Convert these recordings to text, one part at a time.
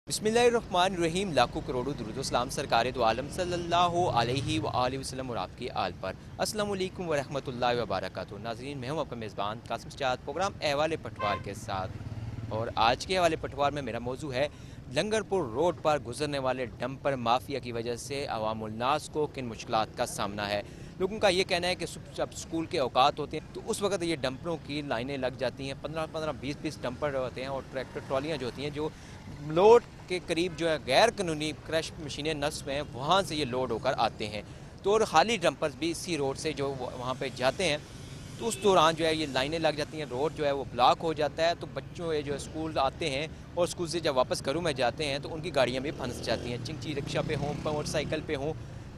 बिस्मिल्लाहिर्रहमानिर्रहीम। लाखों करोड़ों दुरूद सलाम सरकार दो आलम सल्लल्लाहु अलैहि व आलिहि वसल्लम और आपकी आल पर। अस्सलामु अलैकुम व रहमतुल्लाहि व बरकातुहू। नाज़रीन, मैं हूं आपका मेज़बान कासिम सज्जाद प्रोग्राम अहवाल पटवार के साथ। और आज के अहवाल पटवार में मेरा मौजू है लंगरपुर रोड पर गुजरने वाले डंपर माफिया की वजह से अवामुल नास को किन मुश्किलात का सामना है। लोगों का ये कहना है कि जब स्कूल के औकात होते हैं तो उस वक्त ये डंपरों की लाइनें लग जाती हैं। 15-15, 20-20 डंपर होते हैं और ट्रैक्टर ट्रॉलियाँ जो होती हैं जो लोड के करीब जो है गैर कानूनी क्रश मशीनें नस्ब हैं, वहाँ से ये लोड होकर आते हैं। तो और खाली डंपर्स भी इसी रोड से जो वहाँ पे जाते हैं तो उस दौरान जो है ये लाइनें लग जाती हैं, रोड जो है वो ब्लॉक हो जाता है। तो बच्चों ये जो है स्कूल आते हैं और स्कूल से जब वापस घरों में जाते हैं तो उनकी गाड़ियाँ भी फंस जाती हैं, चिंची रिक्शा पे हों, मोटरसाइकिल पे हों,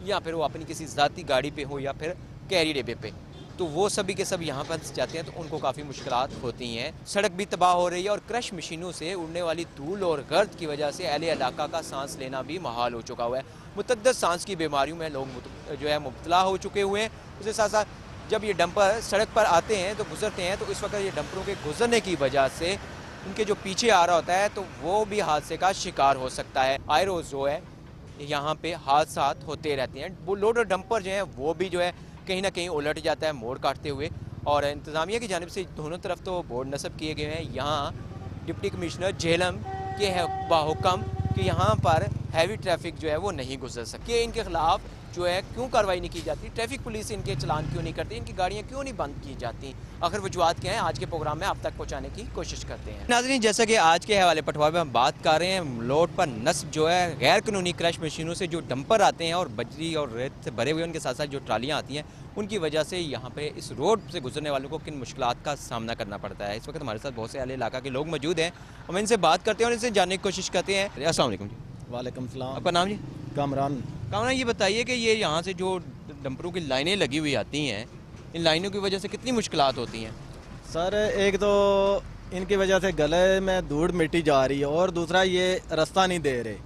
या फिर वो अपनी किसी ज़ाती गाड़ी पे हो या फिर कैरी डिब्बे पे। तो वो सभी के सब यहाँ फंस जाते हैं तो उनको काफ़ी मुश्किलात होती हैं। सड़क भी तबाह हो रही है और क्रश मशीनों से उड़ने वाली धूल और गर्द की वजह से अहले इलाका का सांस लेना भी महाल हो चुका हुआ है। मुतअद्दिद सांस की बीमारियों में लोग जो है मुब्तला हो चुके हुए हैं। उसके साथ साथ जब ये डंपर सड़क पर आते हैं तो गुजरते हैं तो इस वक्त ये डंपरों के गुजरने की वजह से उनके जो पीछे आ रहा होता है तो वो भी हादसे का शिकार हो सकता है। आए रोज़ जो है यहाँ पे हादसा होते रहते हैं। वो लोडर डंपर जो है वो भी जो है कहीं ना कहीं उलट जाता है मोड़ काटते हुए। और इंतज़ामिया की जानिब से दोनों तरफ तो बोर्ड नस्ब किए गए हैं। यहाँ डिप्टी कमिश्नर झेलम के है बाहुकम कि यहाँ पर हैवी ट्रैफिक जो है वो नहीं गुजर सके। इनके खिलाफ जो है क्यों कार्रवाई नहीं की जाती, ट्रैफिक पुलिस इनके चलान क्यों नहीं करती, इनकी गाड़ियाँ क्यों नहीं बंद की जाती, आखिर वजूहत क्या हैं, आज के प्रोग्राम में आप तक पहुँचाने की कोशिश करते हैं। नाज़रीन, जैसा कि आज के हवाले पटवार में हम बात कर रहे हैं, लोड पर नस्ब जो है गैर कानूनी क्रश मशीनों से जो डंपर आते हैं और बजरी और रेत से भरे हुए उनके साथ साथ जो ट्रालियाँ आती हैं, उनकी वजह से यहाँ पे इस रोड से गुजरने वालों को किन मुश्किलात का सामना करना पड़ता है। इस वक्त हमारे साथ बहुत से अहले इलाका के लोग मौजूद हैं। हम इनसे बात करते हैं और इनसे जानने की कोशिश करते हैं। अस्सलाम वालेकुम जी। वालेकुम सलाम। आपका नाम जी? कामरान। कामरान, ये बताइए कि ये यहाँ से जो डंपरों की लाइनें लगी हुई आती हैं, इन लाइनों की वजह से कितनी मुश्किलात होती हैं? सर, एक तो इनकी वजह से गले में धूड़ मिट्टी जा रही है और दूसरा ये रास्ता नहीं दे रहे,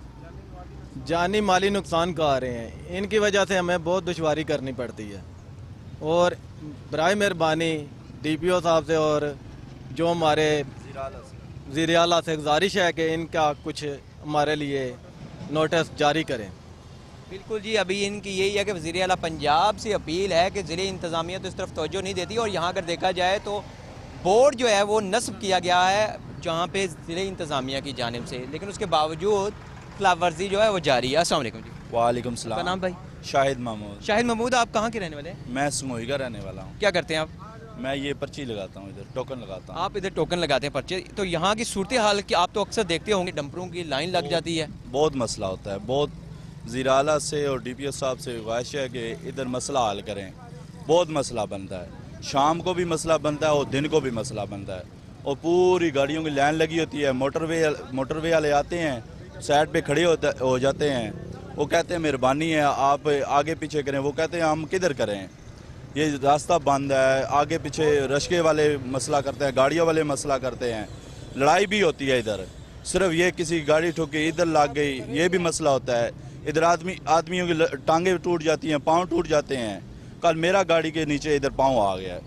जानी माली नुकसान कर रहे हैं। इनकी वजह से हमें बहुत दुश्वारी करनी पड़ती है। और बराए मेहरबानी डीपीओ साहब से और जो हमारे वज़ीर आला से गुजारिश है कि इनका कुछ हमारे लिए नोटिस जारी करें। बिल्कुल जी, अभी इनकी यही है कि वज़ीर आला पंजाब से अपील है कि ज़िले इंतज़ामिया तो इस तरफ तवज्जो नहीं देती। और यहाँ अगर देखा जाए तो बोर्ड जो है वो नस्ब किया गया है जहाँ पे ज़िले इंतज़ामिया की जानिब से, लेकिन उसके बावजूद खिलाफ वर्जी जो है वो जारी है। अस्सलाम वालेकुम जी। वालेकुम सलाम। आपका नाम भाई? शाहिद महमूद। शाहिद महमूद, आप कहाँ के रहने वाले हैं? मैं समोही का रहने वाला हूँ। क्या करते हैं आप? मैं ये पर्ची लगाता हूँ, इधर टोकन लगाता हूँ। आप इधर टोकन लगाते हैं पर्चे। तो यहाँ की सूरत हाल की आप तो अक्सर देखते होंगे, डंपरों की लाइन लग जाती है। बहुत मसला होता है, बहुत वज़ीर आला से और डीपीओ साहब से ख्वाहिश है कि इधर मसला हल करें। बहुत मसला बनता है, शाम को भी मसला बनता है और दिन को भी मसला बनता है। और पूरी गाड़ियों की लाइन लगी होती है, मोटरवे वाले आते हैं, साइड पे खड़े हो जाते हैं। वो कहते हैं मेहरबानी है आप आगे पीछे करें, वो कहते हैं हम किधर करें, ये रास्ता बंद है। आगे पीछे रश्के वाले मसला करते हैं, गाड़ियों वाले मसला करते हैं। लड़ाई भी होती है इधर, सिर्फ ये किसी गाड़ी ठोकी इधर लग गई, ये भी मसला होता है। इधर आदमियों की टांगे टूट जाती हैं, पाँव टूट जाते हैं। कल मेरा गाड़ी के नीचे इधर पाँव आ गया।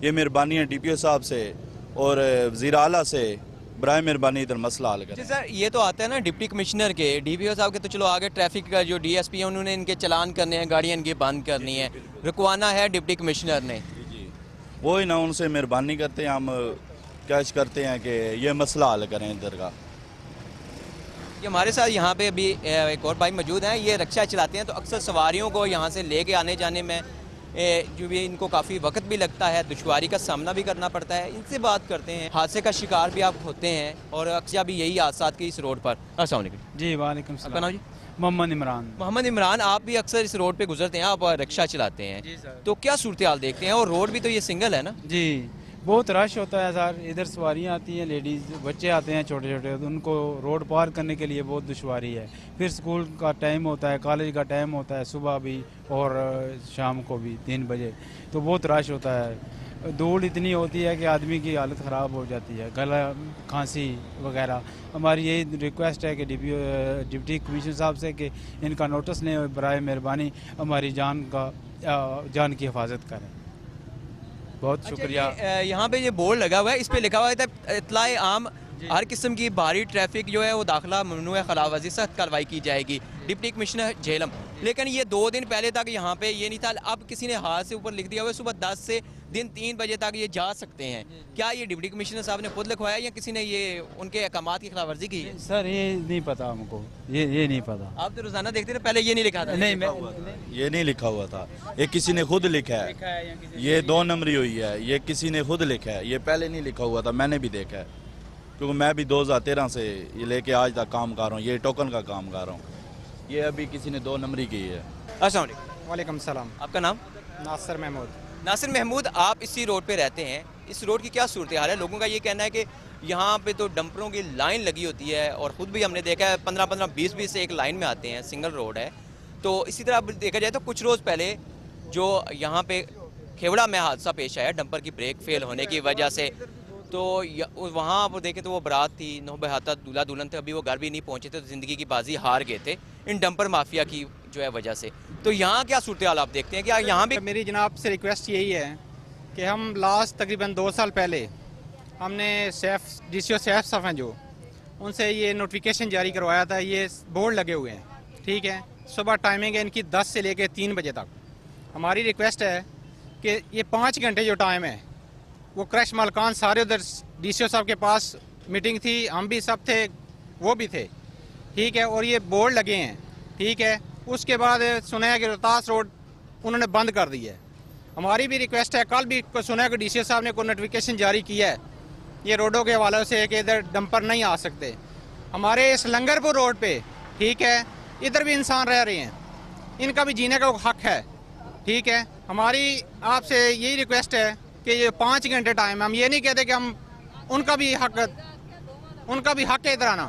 ये मेहरबानी है डीपीओ साहब से और वज़ीर आला से, बराए मेहरबानी इधर मसला हल करें। सर, ये तो आता है ना डिप्टी कमिश्नर के, डीपीओ साहब के तो चलो आगे ट्रैफिक का जो डीएसपी है उन्होंने इनके चलान करने हैं, गाड़ियाँ इनकी बंद करनी है, रुकवाना है डिप्टी कमिश्नर ने। जी, वही ना, उनसे मेहरबानी करते हैं, हम कैश करते हैं कि ये मसला हल करें इधर का। ये हमारे साथ यहाँ पे अभी एक और भाई मौजूद हैं, ये रिक्शा चलाते हैं। तो अक्सर सवारियों को यहाँ से लेके आने जाने में जो भी इनको काफ़ी वक्त भी लगता है, दुश्वारी का सामना भी करना पड़ता है। इनसे बात करते हैं, हादसे का शिकार भी आप होते हैं और अक्सर भी यही हादसा की इस रोड पर। अस्सलाम वालेकुम जी। वालेकुम आपका सलाम। नाम जी? मोहम्मद इमरान। मोहम्मद इमरान, आप भी अक्सर इस रोड पे गुजरते हैं, आप रिक्शा चलाते हैं। जी सर। तो क्या सूरत हाल देखते हैं? और रोड भी तो ये सिंगल है ना? जी, बहुत रश होता है सर। इधर सवारियाँ आती हैं, लेडीज़ बच्चे आते हैं छोटे छोटे, तो उनको रोड पार करने के लिए बहुत दुश्वारी है। फिर स्कूल का टाइम होता है, कॉलेज का टाइम होता है, सुबह भी और शाम को भी 3 बजे, तो बहुत रश होता है। धूल इतनी होती है कि आदमी की हालत ख़राब हो जाती है, गला खांसी वगैरह। हमारी यही रिक्वेस्ट है कि डिप्टी कमिश्नर साहब से कि इनका नोटिस लें और बराए मेहरबानी हमारी जान की हिफाजत करें। बहुत शुक्रिया। यहाँ पे ये बोर्ड लगा हुआ है, इस पे लिखा हुआ है इत्तलाए आम हर किस्म की भारी ट्रैफिक जो है वो दाखिला ममनू है, खिलाफवर्जी सख्त कार्रवाई की जाएगी। Deputy commissioner Jhelum. लेकिन ये 2 दिन पहले तक यहाँ पे ये नहीं था, अब किसी ने हाथ से ऊपर लिख दिया हुआ सुबह 10 से दिन 3 बजे तक ये जा सकते हैं। क्या ये डिप्टी कमिश्नर साहब ने खुद लिखवाया या किसी ने ये उनके अहकामात की खिलाफवर्जी की है? सर ये नहीं पता हमको, ये नहीं पता। आप तो रोजाना देखते थे, पहले ये नहीं लिखा था? नहीं, ये नहीं लिखा हुआ था, ये किसी ने खुद लिखा है। ये 2 नंबरी हुई है, ये किसी ने खुद लिखा है, ये पहले नहीं लिखा हुआ था, मैंने भी देखा है क्योंकि मैं भी 2013 से ये लेके आज तक काम कर रहा हूँ, ये टोकन का काम कर रहा हूँ। ये अभी किसी ने 2 नंबरी की है। अस्सलाम वालेकुम। वालेकुम सलाम। आपका नाम? नासिर महमूद। नासिर महमूद, आप इसी रोड पे रहते हैं, इस रोड की क्या सूरत हाल है? लोगों का ये कहना है कि यहाँ पे तो डंपरों की लाइन लगी होती है और ख़ुद भी हमने देखा है 15-15, 20-20 से एक लाइन में आते हैं, सिंगल रोड है। तो इसी तरह अब देखा जाए तो कुछ रोज़ पहले जो यहाँ पे खेवड़ा में हादसा पेश आया डंपर की ब्रेक फेल होने की वजह से, तो वहाँ आप देखें तो वो बारात थी, 9 बहाता दूल्हा दुल्हन थे, अभी वो घर भी नहीं पहुँचे थे, तो ज़िंदगी की बाजी हार गए थे इन डंपर माफिया की जो है वजह से। तो यहाँ क्या सूरत हाल आप देखते हैं? क्या यहाँ भी? मेरी जनाब से रिक्वेस्ट यही है कि हम लास्ट तकरीबन 2 साल पहले हमने DCO सैफ साहब हैं जो, उनसे ये नोटिफिकेशन जारी करवाया था, ये बोर्ड लगे हुए हैं, ठीक है। सुबह टाइमिंग है इनकी 10 से लेकर 3 बजे तक। हमारी रिक्वेस्ट है कि ये 5 घंटे जो टाइम है वो क्रश मालकान सारे उधर DCO साहब के पास मीटिंग थी, हम भी सब थे, वो भी थे, ठीक है। और ये बोर्ड लगे हैं, ठीक है। उसके बाद सुना है कि रोहतास रोड उन्होंने बंद कर दी है। हमारी भी रिक्वेस्ट है, कल भी सुना है कि DCO साहब ने कोई नोटिफिकेशन जारी किया है ये रोडों के हवाले से कि इधर डंपर नहीं आ सकते। हमारे इस लंगरपुर रोड पे, ठीक है, इधर भी इंसान रह रहे हैं, इनका भी जीने का हक है, ठीक है। हमारी आपसे यही रिक्वेस्ट है कि ये 5 घंटे टाइम है, हम ये नहीं कहते कि हम उनका भी हक है इधर आना।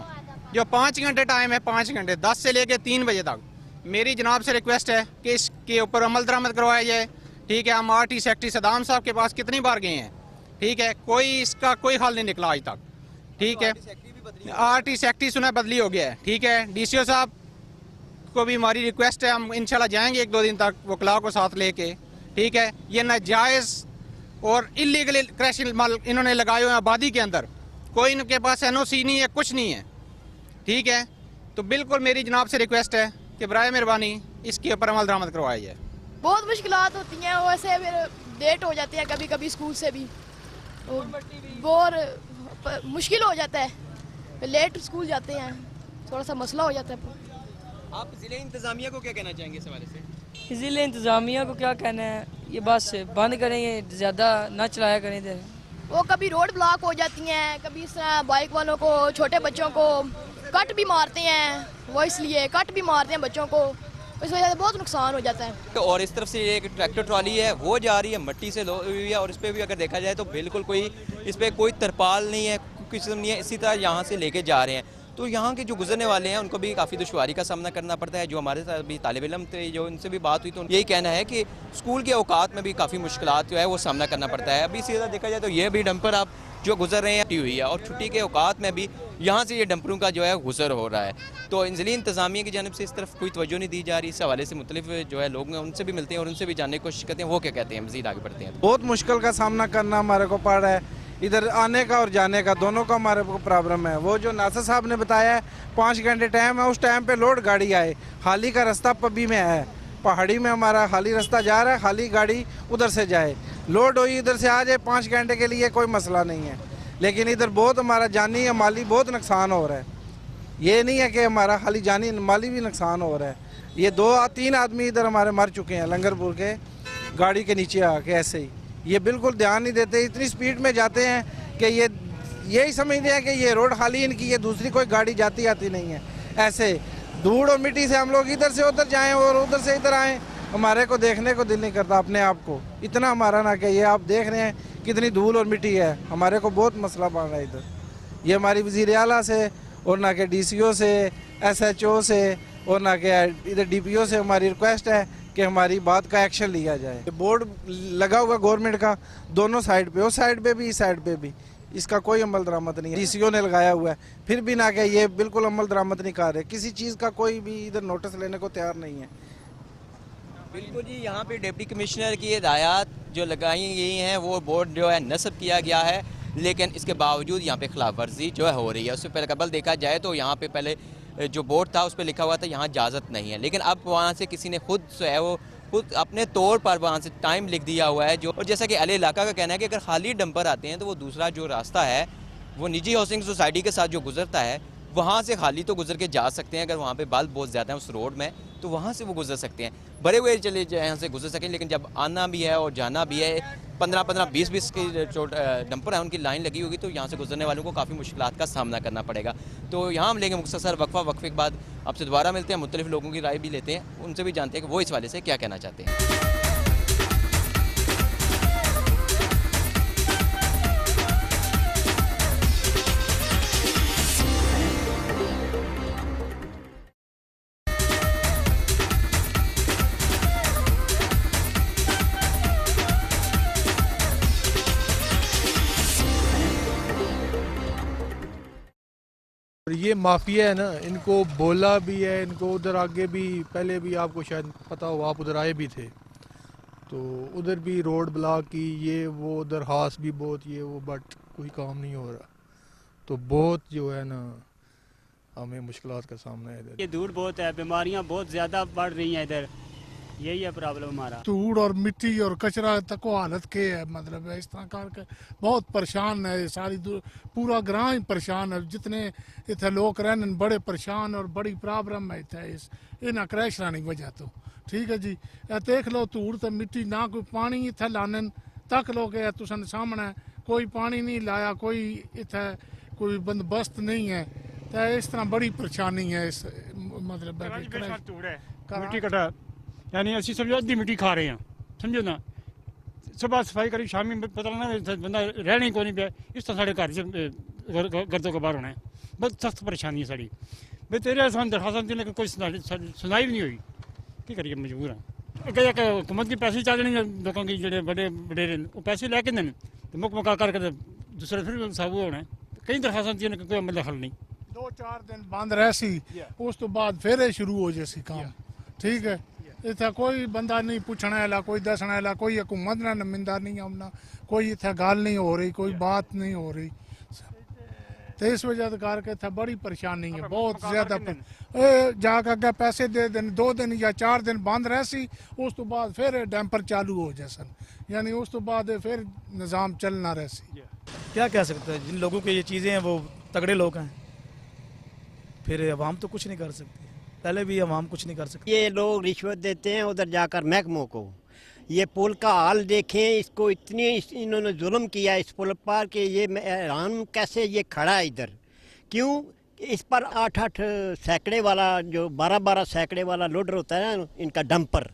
जो 5 घंटे टाइम है, 5 घंटे 10 से लेकर 3 बजे तक, मेरी जनाब से रिक्वेस्ट है कि इसके ऊपर अमल दरामद करवाया जाए, ठीक है। हम RT सेक्रेटरी सदाम साहब के पास कितनी बार गए हैं, ठीक है, कोई इसका कोई हल नहीं निकला आज तक, ठीक है। RT सेक्रेटरी सुना बदली हो गया है, ठीक है। DCO साहब को भी हमारी रिक्वेस्ट है, हम इंशाल्लाह जाएंगे 1-2 दिन तक वकला को साथ लेके, ठीक है। ये नाजायज़ और इलीगल क्रैश माल इन्होंने लगाए हुए हैं आबादी के अंदर, कोई इनके पास NOC नहीं है, कुछ नहीं है, ठीक है। तो बिल्कुल मेरी जनाब से रिक्वेस्ट है कि बराए मेहरबानी इसके ऊपर अमल दरामद करवाया जाए। बहुत मुश्किलात होती हैं, वैसे फिर लेट हो जाते हैं कभी कभी स्कूल से भी, बहुत मुश्किल हो जाता है, फिर लेट स्कूल जाते हैं, थोड़ा सा मसला हो जाता है। आप ज़िले इंतज़ामिया को क्या कहना चाहेंगे इस हवाले से? ज़िले इंतज़ामिया को क्या कहना है, ये बस बंद करेंगे, ज़्यादा ना चलाया करें इधर। वो कभी रोड ब्लॉक हो जाती हैं, कभी इस तरह बाइक वालों को, छोटे बच्चों को कट भी मारते हैं, वो इसलिए कट भी मारते हैं बच्चों को, इस वजह से बहुत नुकसान हो जाता है। और इस तरफ से एक ट्रैक्टर ट्रॉली है वो जा रही है, मट्टी से हुई है, और इस पर भी अगर देखा जाए तो बिल्कुल कोई इस पर कोई तरपाल नहीं है, किस्म नहीं है, इसी तरह यहाँ से लेके जा रहे हैं। तो यहाँ के जो गुजरने वाले हैं उनको भी काफ़ी दुश्वारी का सामना करना पड़ता है। जो हमारे साथ अभी तालिब इल्म थे, जो उनसे भी बात हुई, तो यही कहना है कि स्कूल के औकात में भी काफ़ी मुश्किलात जो है वो सामना करना पड़ता है। अभी सीधा देखा जाए तो ये भी डंपर आप जो गुजर रहे हैं छुट्टी हुई है, और छुट्टी के औकात में भी यहाँ से ये डंपरों का जो है गुजर हो रहा है। तो ज़िले इंतज़ामिया की जानिब से इस तरफ कोई तवज्जो नहीं दी जा रही। इस हवाले से मुख्तलिफ जो है लोग हैं उनसे भी मिलते हैं और उनसे भी जानने की कोशिश करते हैं वो क्या कहते हैं। मज़ीद आगे बढ़ते हैं। बहुत मुश्किल का सामना करना हमारे को पड़ रहा है, इधर आने का और जाने का दोनों का हमारे को प्रॉब्लम है। वो जो नासिर साहब ने बताया है 5 घंटे टाइम है, उस टाइम पे लोड गाड़ी आए, हाली का रास्ता पब्बी में है, पहाड़ी में हमारा खाली रास्ता जा रहा है, खाली गाड़ी उधर से जाए, लोड हुई इधर से आ जाए 5 घंटे के लिए कोई मसला नहीं है। लेकिन इधर बहुत हमारा जानी या माली बहुत नुकसान हो रहा है। ये नहीं है कि हमारा खाली जानी माली भी नुकसान हो रहा है। ये 2-3 आदमी इधर हमारे मर चुके हैं लंगरपुर के गाड़ी के नीचे आके ऐसे ही। ये बिल्कुल ध्यान नहीं देते, इतनी स्पीड में जाते हैं कि ये यही समझते हैं कि ये रोड खाली इनकी, ये दूसरी कोई गाड़ी जाती आती नहीं है। ऐसे धूड़ और मिट्टी से हम लोग इधर से उधर जाएं और उधर से इधर आएं, हमारे को देखने को दिल नहीं करता अपने आप को। इतना हमारा ना कि ये आप देख रहे हैं कितनी धूल और मिट्टी है, हमारे को बहुत मसला बन रहा है इधर। ये हमारी वज़ीर आला से और ना कि DCO से, SHO से और ना कि इधर DPO से हमारी रिक्वेस्ट है कि हमारी बात का एक्शन लिया जाए। बोर्ड लगा हुआ गवर्नमेंट का दोनों साइड पे, उस साइड पे भी इस साइड पे भी, इसका कोई अमल दरामद नहीं है। DCO ने लगाया हुआ है, फिर भी ना कि ये बिल्कुल अमल दरामद नहीं कर रहे, किसी चीज़ का कोई भी इधर नोटिस लेने को तैयार नहीं है। बिल्कुल जी, यहाँ पे डिप्टी कमिश्नर की हिदायत जो लगाई गई हैं वो बोर्ड जो है नस्ब किया गया है, लेकिन इसके बावजूद यहाँ पे खिलाफ वर्जी जो है हो रही है। उससे पहले कबल देखा जाए तो यहाँ पे पहले जो बोर्ड था उस पर लिखा हुआ था यहाँ इजाज़त नहीं है, लेकिन अब वहाँ से किसी ने खुद जो है वो खुद अपने तौर पर वहाँ से टाइम लिख दिया हुआ है जो। और जैसा कि अली इलाका का कहना है कि अगर खाली डंपर आते हैं तो वो दूसरा जो रास्ता है वो निजी हाउसिंग सोसाइटी के साथ जो गुजरता है वहाँ से खाली तो गुजर के जा सकते हैं। अगर वहाँ पे बल्ब बहुत ज़्यादा है उस रोड में तो वहाँ से वो गुजर सकते हैं, बड़े हुए चले जाए यहाँ से गुजर सकें। लेकिन जब आना भी है और जाना भी है, 15-15, 20-20 की जो डंपर है उनकी लाइन लगी होगी तो यहाँ से गुजरने वालों को काफ़ी मुश्किलात का सामना करना पड़ेगा। तो यहाँ हम लेंगे मुख्तसर वक्फे के बाद आपसे दोबारा मिलते हैं, मुख्तलिफ लोगों की राय भी लेते हैं, उनसे भी जानते हैं कि वो इस वाले से क्या कहना चाहते हैं। और ये माफिया है ना, इनको बोला भी है, इनको उधर आगे भी पहले भी आपको शायद पता हो, आप उधर आए भी थे, तो उधर भी रोड ब्लॉक की ये वो, उधर हास भी बहुत ये वो, बट कोई काम नहीं हो रहा। तो बहुत जो है ना हमें मुश्किलात का सामना है इधर। ये धूल बहुत है, बीमारियां बहुत ज़्यादा बढ़ रही हैं इधर, यही है प्रॉब्लम हमारा। धूड़ और मिट्टी और कचरा तक हालत के है, मतलब है इस तरह करके बहुत परेशान है सारी पूरा ग्रां ही परेशान है, जितने इतने लोग रहने बड़े परेशान और बड़ी प्रॉब्लम है इतने इस इन क्रैशर की वजह तो। ठीक है जी, देख लो धूड़ तो मिट्टी ना कोई पानी इतने लाने तक लोग तुसन सामने कोई पानी नहीं लाया, कोई इतने कोई बंदोबस्त नहीं है, तो इस तरह बड़ी परेशानी है इस मतलब मिट्टी कटा यानी असं समझो अद्धी मिट्टी खा रहे हैं, समझो ना, सुबह सफाई करी शामी पता लगना बंदा रहने को नहीं पे, इस तरह साढ़े घर से गर्दों के बाहर होना है, बहुत सख्त परेशानी है साड़ी। भाई तेरे आसान दरखास्त देने का कोई सुनाई भी नहीं हुई, की करिए मजबूर हैं। अगर हुकूमत के पैसे चल रहे लोगों की जो बड़े बड़े वो पैसे लैके देने तो मुक मुका करके दूसरे फिर साबू होना है, कई दरखास्त देने का कोई अमल हल नहीं। 2-4 दिन बंद रह सी, उस तो बाद फिर शुरू हो जैसी काम। ठीक है, इतना कोई बंदा नहीं पूछने वाला, कोई दसने वाला, कोई हुकूमत ना नमिंदा नहीं आना, कोई इतना गल नहीं हो रही, कोई बात नहीं हो रही। तो इस वजह करके इतना बड़ी परेशानी है, बहुत ज़्यादा। जाके अगर पैसे दे दिन 2 दिन या 4 दिन बंद रह सी, उस तो बाद फिर डैम्पर चालू हो जैसन, यानी उस तो बाद फिर निज़ाम चलना रह सी। क्या कह सकते हैं, जिन लोगों की ये चीज़ें हैं वो तगड़े लोग हैं, फिर अवाम तो कुछ नहीं कर सकती, पहले भी अवाम कुछ नहीं कर सकती। ये लोग रिश्वत देते हैं उधर जाकर महकमों को। ये पुल का हाल देखें, इसको इतनी इन्होंने जुल्म किया इस पुल पर कि ये मैं हैरान कैसे ये खड़ा है इधर, क्यों इस पर 8-8 सैकड़े वाला जो 12-12 सैकड़े वाला लोडर होता है ना इनका डंपर,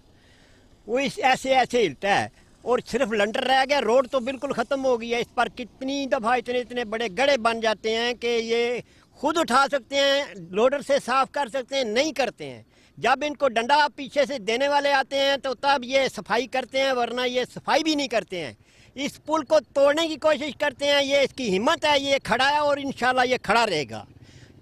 वो इस ऐसे ऐसे हिलता है और सिर्फ लंडर रह गया, रोड तो बिल्कुल ख़त्म हो गई है। इस पर कितनी दफ़ा इतने इतने बड़े गड्ढे बन जाते हैं कि ये खुद उठा सकते हैं, लोडर से साफ़ कर सकते हैं, नहीं करते हैं। जब इनको डंडा पीछे से देने वाले आते हैं तो तब ये सफाई करते हैं, वरना ये सफाई भी नहीं करते हैं। इस पुल को तोड़ने की कोशिश करते हैं, ये इसकी हिम्मत है, ये खड़ा है और इंशाल्लाह ये खड़ा रहेगा,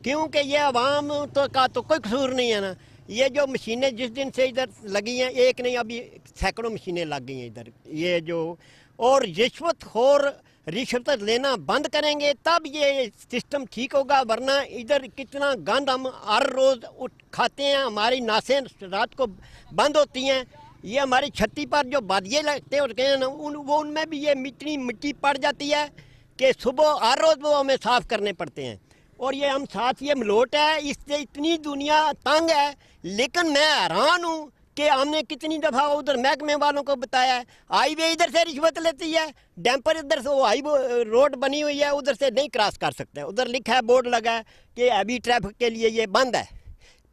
क्योंकि ये अवाम तो का तो कोई कसूर नहीं है ना। ये जो मशीनें जिस दिन से इधर लगी हैं, एक नहीं अभी सैकड़ों मशीनें लग गई हैं इधर, ये जो और रिश्वतखोर रिश्वत लेना बंद करेंगे तब ये सिस्टम ठीक होगा, वरना इधर कितना गंद हम हर रोज़ खाते हैं, हमारी नासें रात को बंद होती हैं। ये हमारी छत्ती पर जो बादिये लगते होते हैं ना, उनमें भी ये मिट्टी पड़ जाती है कि सुबह हर रोज़ वो हमें साफ़ करने पड़ते हैं। और ये हम साथ ये मलोट है, इससे इतनी दुनिया तंग है। लेकिन मैं हैरान हूँ कि हमने कितनी दफ़ा उधर महकमे वालों को बताया है, हाईवे इधर से रिश्वत लेती है, डैम्पर इधर से, वो हाईवे रोड बनी हुई है उधर से नहीं क्रॉस कर सकते। उधर लिखा है, बोर्ड लगा है कि अभी ट्रैफिक के लिए ये बंद है।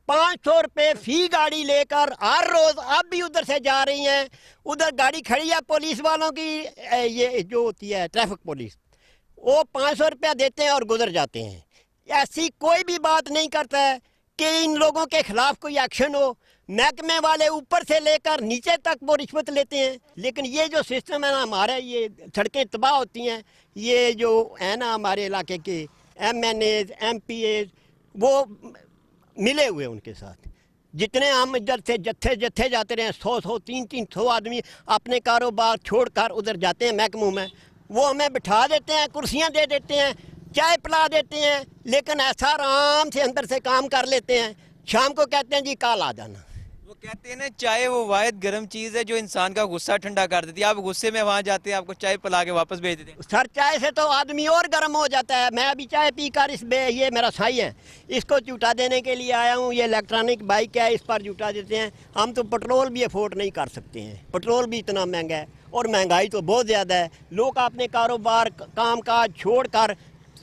500 रुपये फ़ी गाड़ी लेकर हर रोज़ अब भी उधर से जा रही हैं। उधर गाड़ी खड़ी है पुलिस वालों की, ये जो होती है ट्रैफिक पुलिस, वो 500 रुपया देते हैं और गुजर जाते हैं। ऐसी कोई भी बात नहीं करता है कि इन लोगों के खिलाफ कोई एक्शन हो। महकमे वाले ऊपर से लेकर नीचे तक वो रिश्वत लेते हैं। लेकिन ये जो सिस्टम है ना हमारे, ये सड़कें तबाह होती हैं। ये जो है ना हमारे इलाके के MNAs MPAs वो मिले हुए उनके साथ, जितने हम इधर से जत्थे जाते रहे, 100 300 आदमी अपने कारोबार छोड़कर उधर जाते हैं महकमों में, वो हमें बिठा देते हैं, कुर्सियाँ दे देते हैं, चाय पिला देते हैं, लेकिन ऐसा आराम से अंदर से काम कर लेते हैं। शाम को कहते हैं जी कल आ जाना। वो कहते हैं ना चाय वो वाहिद गर्म चीज़ है जो इंसान का गुस्सा ठंडा कर देती है। आप गुस्से में वहाँ जाते हैं, आपको चाय पिला के वापस भेज देते हैं। सर चाय से तो आदमी और गर्म हो जाता है। मैं अभी चाय पीकर ये मेरा साई है, इसको चूटा देने के लिए आया हूँ। ये इलेक्ट्रॉनिक बाइक है, इस पर चूटा देते हैं। हम तो पेट्रोल भी अफोर्ड नहीं कर सकते हैं, पेट्रोल भी इतना महंगा है और महंगाई तो बहुत ज़्यादा है। लोग अपने कारोबार काम काज छोड़ कर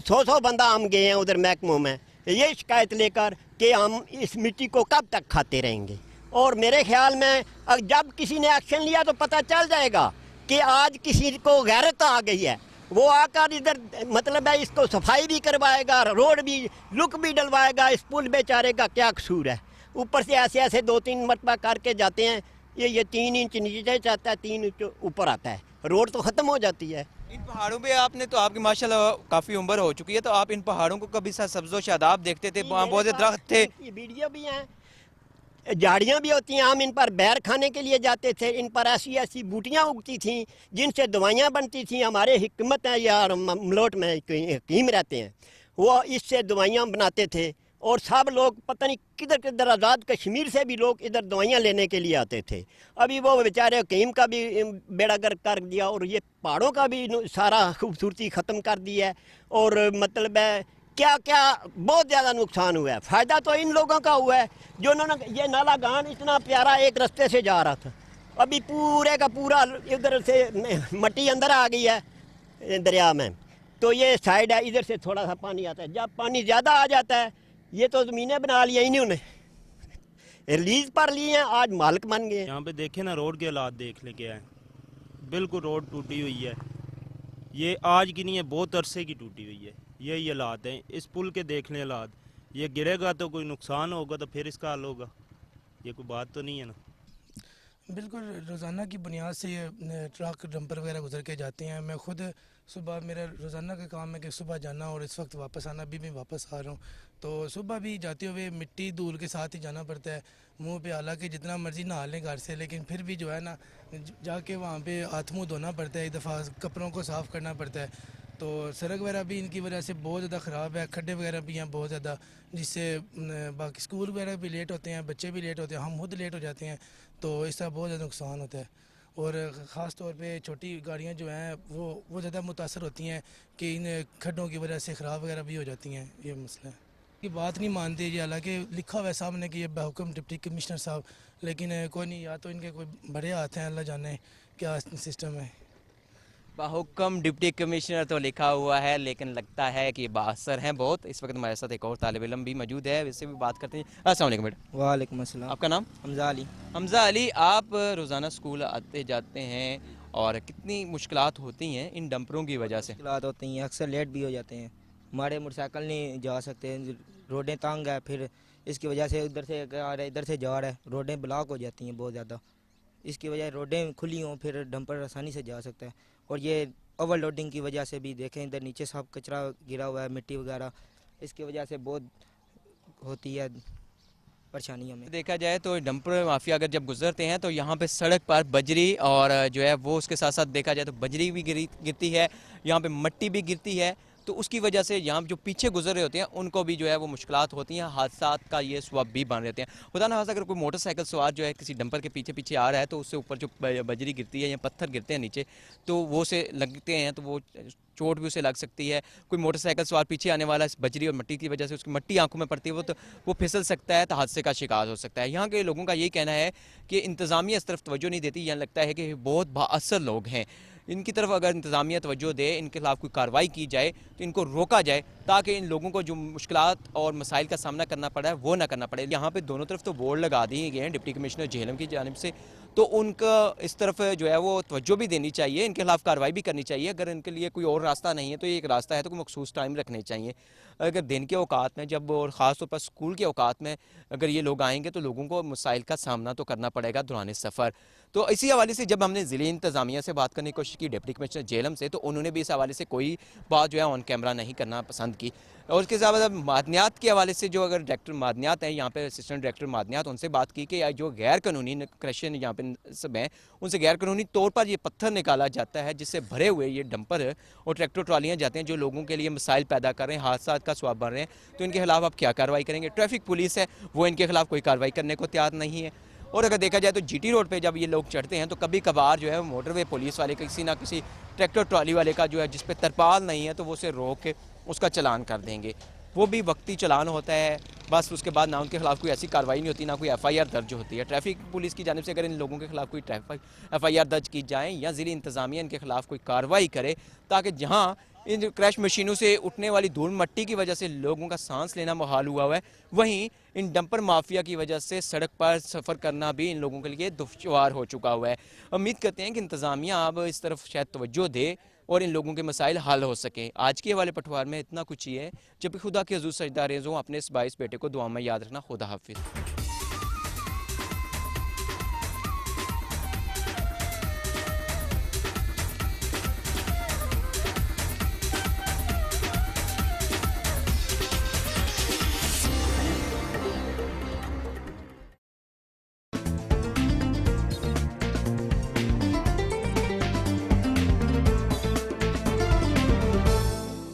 100 बंदा हम गए हैं उधर महकमों में ये शिकायत लेकर कि हम इस मिट्टी को कब तक खाते रहेंगे। और मेरे ख्याल में जब किसी ने एक्शन लिया तो पता चल जाएगा कि आज किसी को गैरत आ गई है। वो आकर इधर मतलब है इसको सफाई भी करवाएगा, रोड भी लुक भी डलवाएगा। इस पुल बेचारे का क्या कसूर है? ऊपर से ऐसे ऐसे 2-3 मरतबा करके जाते हैं। ये 3 इंच नीचे जाता है, 3 इंच ऊपर आता है, रोड तो ख़त्म हो जाती है। इन पहाड़ों पे आपने तो आपकी माशाल्लाह काफ़ी उम्र हो चुकी है, तो आप इन पहाड़ों को कभी सा सब्ज़ो शादाब देखते थे? वहाँ बहुत से दरख्त थे, वीडियो भी हैं, झाड़ियाँ भी होती हैं। हम इन पर बैर खाने के लिए जाते थे। इन पर ऐसी ऐसी बूटियाँ उगती थीं जिनसे दवाइयाँ बनती थीं। हमारे हिकमत है या मलोट में हकीम रहते हैं, वो इससे दवाइयाँ बनाते थे। और सब लोग पता नहीं किधर किधर आज़ाद कश्मीर से भी लोग इधर दवाइयाँ लेने के लिए आते थे। अभी वो बेचारे हकीम का भी बेड़ा गर्क कर दिया और ये पहाड़ों का भी सारा खूबसूरती ख़त्म कर दी है। और मतलब है क्या क्या बहुत ज़्यादा नुकसान हुआ है। फ़ायदा तो इन लोगों का हुआ है जो उन्होंने ये नाला गान इतना प्यारा एक रास्ते से जा रहा था, अभी पूरे का पूरा इधर से मट्टी अंदर आ गई है दरिया में। तो ये साइड है, इधर से थोड़ा सा पानी आता है। जब पानी ज़्यादा आ जाता है, ये तो ज़मीनें बना लिया इन्होंने, रिलीज पर लिए हैं, आज मालिक बन गए। यहाँ पे देखें ना, रोड के हालात देख ले क्या है। बिल्कुल रोड टूटी हुई है, ये आज की नहीं है, बहुत अरसे की टूटी हुई है। यही हालात हैं इस पुल के, देख लें हालात। ये गिरेगा तो कोई नुकसान होगा तो फिर इसका हल होगा, ये कोई बात तो नहीं है ना। बिल्कुल रोज़ाना की बुनियाद से ये ट्रक डंपर वगैरह गुजर के जाते हैं। मैं खुद सुबह, मेरा रोज़ाना का काम है कि सुबह जाना और इस वक्त वापस आना। अभी मैं वापस आ रहा हूँ तो सुबह भी जाते हुए मिट्टी धूल के साथ ही जाना पड़ता है मुंह पे। हालांकि जितना मर्ज़ी नहा लें घर से, लेकिन फिर भी जो है ना जाके वहाँ पे हाथ मुँह धोना पड़ता है, एक दफ़ा कपड़ों को साफ़ करना पड़ता है। तो सड़क वगैरह भी इनकी वजह से बहुत ज़्यादा ख़राब है, खड्डे वगैरह भी हैं बहुत ज़्यादा, जिससे बाकी स्कूल वगैरह भी लेट होते हैं, बच्चे भी लेट होते हैं, हम खुद लेट हो जाते हैं। तो इस तरह बहुत ज़्यादा नुकसान होता है। और ख़ास तौर पे छोटी गाड़ियाँ जो हैं वो ज़्यादा मुतासर होती हैं कि इन खड्डों की वजह से ख़राब वगैरह भी हो जाती हैं। ये मसला है, ये बात नहीं मानते ये। हालांकि लिखा हुआ है सामने कि ये बहुकम डिप्टी कमिश्नर साहब, लेकिन कोई नहीं, या तो इनके कोई बड़े हाथ हैं, अल्लाह जाने क्या सिस्टम है। बाहुकम डिप्टी कमिश्नर तो लिखा हुआ है, लेकिन लगता है कि बासर हैं बहुत। इस वक्त हमारे साथ एक और तालिब इल्म भी मौजूद है, इससे भी बात करते हैं। अस्सलाम वालेकुम बेटा। वालेकुम अस्सलाम। आपका नाम? हमजा अली। हमजा अली, आप रोज़ाना स्कूल आते जाते हैं और कितनी मुश्किलात होती हैं इन डंपरों की वजह से? मुश्किलात होती हैं, अक्सर लेट भी हो जाते हैं। हमारे मोटरसाइकिल नहीं जा सकते, रोडें तंग है, फिर इसकी वजह से उधर से आ रहा है इधर से जा रहा है, रोडें ब्लॉक हो जाती हैं बहुत ज़्यादा। इसकी वजह रोडें खुली हों फिर डंपर आसानी से जा सकता है। और ये ओवरलोडिंग की वजह से भी देखें, इधर नीचे सब कचरा गिरा हुआ है, मिट्टी वगैरह, इसकी वजह से बहुत होती है परेशानी हमें। देखा जाए तो डंपर माफिया अगर जब गुजरते हैं तो यहाँ पे सड़क पर बजरी और जो है वो उसके साथ साथ देखा जाए तो बजरी भी गिरती है, यहाँ पे मिट्टी भी गिरती है। तो उसकी वजह से यहाँ जो पीछे गुजर रहे होते हैं उनको भी जो है वो मुश्किलात होती हैं, हादसात का ये सबब भी बन रहते हैं। खुदा न खास्ता अगर कोई मोटरसाइकिल सवार जो है किसी डंपर के पीछे पीछे आ रहा है तो उससे ऊपर जो बजरी गिरती है या पत्थर गिरते हैं नीचे, तो वो से लगते हैं तो वो चोट भी उसे लग सकती है। कोई मोटरसाइकिल सवार पीछे आने वाला इस बजरी और मिट्टी की वजह से उसकी मिट्टी आंखों में पड़ती है, वो फिसल सकता है, तो हादसे का शिकार हो सकता है। यहाँ के लोगों का यही कहना है कि इंतज़ामिया इस तरफ तवज्जो नहीं देती। यहाँ लगता है कि बहुत बाअसर लोग हैं, इनकी तरफ अगर इंतज़ामिया तवज्जो दे, इनके खिलाफ कोई कार्रवाई की जाए तो इनको रोका जाए, ताकि इन लोगों को जो मुश्किलात और मसाइल का सामना करना पड़ा है वो ना करना पड़े। यहाँ पे दोनों तरफ तो बोर्ड लगा दिए गए हैं डिप्टी कमिश्नर झेलम की जानिब से, तो उनका इस तरफ जो है वो तवज्जो भी देनी चाहिए, इनके खिलाफ कार्रवाई भी करनी चाहिए। अगर इनके लिए कोई और रास्ता नहीं है तो ये एक रास्ता है तो कोई मखसूस टाइम रखने चाहिए। अगर दिन के औकात में जब, और ख़ास तौर पर स्कूल के औकात में अगर ये लोग आएंगे तो लोगों को मसाइल का सामना तो करना पड़ेगा दौरान सफ़र। तो इसी हवाले से जब हमने ज़िले इंतज़ामिया से बात करने की कोशिश की डिप्टी कमिश्नर झेलम से, तो उन्होंने भी इस हवाले से कोई बात जो है ऑन कैमरा नहीं करना पसंद की। और उसके साथ मादनियात के हवाले से जो अगर डायरेक्टर मादनियात हैं यहाँ पे असिस्टेंट डायरेक्टर मादनियात, उनसे बात की कि जो गैर कानूनी क्रशन यहाँ पे सब हैं उनसे गैर कानूनी तौर पर ये पत्थर निकाला जाता है जिससे भरे हुए ये डंपर और ट्रैक्टर ट्रॉलियाँ जाते हैं जो लोगों के लिए मसाइल पैदा कर रहे हैं, हादसा का सबब बन रहे हैं, तो इनके खिलाफ आप क्या कार्रवाई करेंगे? ट्रैफिक पुलिस है वो इनके खिलाफ कोई कार्रवाई करने को तैयार नहीं है। और अगर देखा जाए तो जीटी रोड पे जब ये लोग चढ़ते हैं तो कभी कभार जो है मोटरवे पुलिस वाले किसी ना किसी ट्रैक्टर ट्रॉली वाले का जो है जिस पे तरपाल नहीं है तो वो उसे रोक के उसका चलान कर देंगे, वो भी वक्ती चलान होता है बस। उसके बाद ना उनके खिलाफ कोई ऐसी कार्रवाई नहीं होती, ना कोई एफआईआर दर्ज होती है। ट्रैफिक पुलिस की जानिब से अगर इन लोगों के खिलाफ कोई एफआईआर दर्ज की जाए या ज़िली इंतज़ामिया इनके खिलाफ कोई कार्रवाई करे, ताकि जहाँ इन क्रैश मशीनों से उठने वाली धूल मट्टी की वजह से लोगों का सांस लेना मुहाल हुआ है, वहीं इन डंपर माफिया की वजह से सड़क पर सफ़र करना भी इन लोगों के लिए दुश्वार हो चुका हुआ है। उम्मीद करते हैं कि इंतज़ामिया अब इस तरफ शायद तवज्जो दे और इन लोगों के मसाइल हल हो सकें। आज के वाले पटवार में इतना कुछ ही है। जब खुदा के हजूर सजदा रेज़ हों, अपने इस बाइस बेटे को दुआ में याद रखना। खुदा हाफिज़।